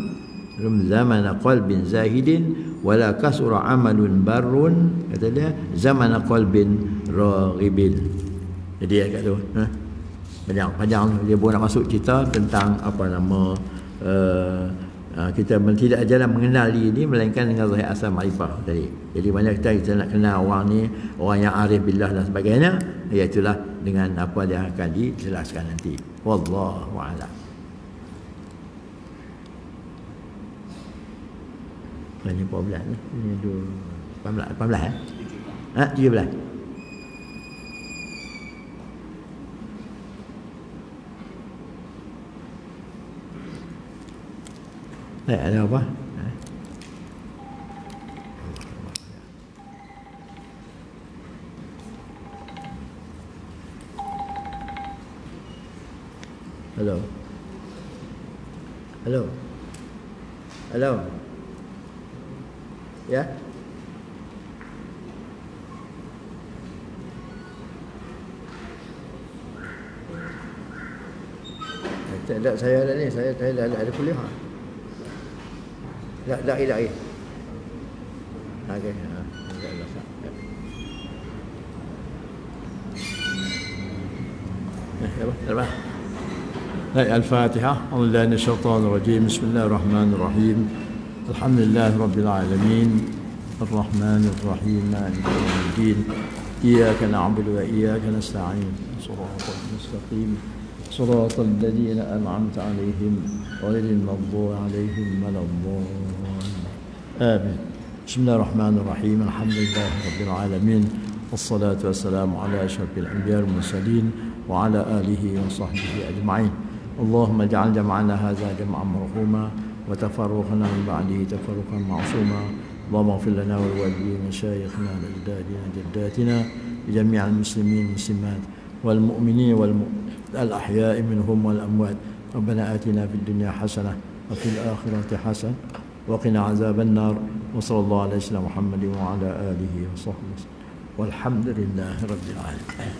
S1: zaman qalbin zahidin wala kasura amalun barrun, kata dia, zaman qalbin raghibin. Jadi dia kata tu panjang dia pun nak masuk cerita tentang kita tidak jalan mengenali ini melainkan dengan zahir asal ma'rifah tadi. Jadi banyak kita nak kenal orang ni, orang yang arif billah dan sebagainya, iaitulah dengan apa yang akan dijelaskan nanti. Wallahu a'lam. Ini 14 ni. Ini 18 eh? 13. Ada apa? Hello. Ya? Tak, saya ada ni, saya ada kuliah. Tak. Okey. الفاتحة. أعوذ بالله من الشيطان الرجيم. بسم الله الرحمن الرحيم. الحمد لله رب العالمين الرحمن الرحيم مالك يوم الدين إياك نعبد وإياك نستعين صراط المستقيم صراط الذين أنعمت عليهم غير المغضوب عليهم ولا الضالين آمين. بسم الله الرحمن الرحيم. الحمد لله رب العالمين والصلاة والسلام على أشرف الأنبياء والمرسلين وعلى آله وصحبه أجمعين. اللهم اجعل جمعنا هذا جمعا مرحوما وتفرقنا من بعده تفرقا معصوما. اللهم اغفر لنا ولوالدينا مشايخنا لأجدادنا جداتنا لجميع المسلمين والمسلمات والمؤمنين الأحياء منهم والأموات. ربنا آتنا في الدنيا حسنة وفي الآخرة حسنة وقنا عذاب النار. وصلى الله على سيدنا محمد وعلى آله وصحبه وسلم والحمد لله رب العالمين.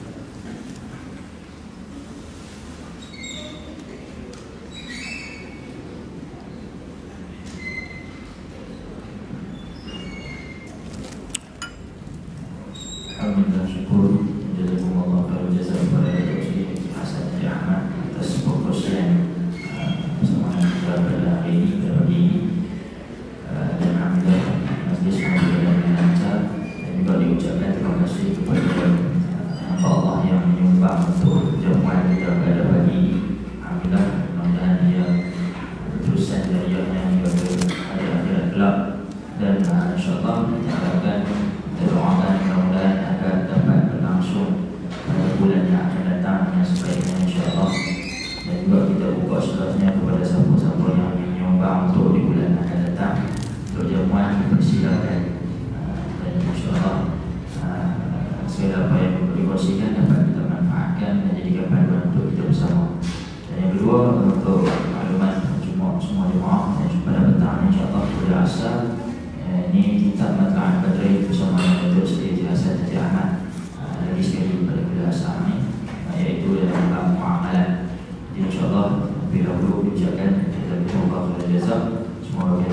S2: Iaitu dalam ucapkan jazakumullah khairan jazak. Semoga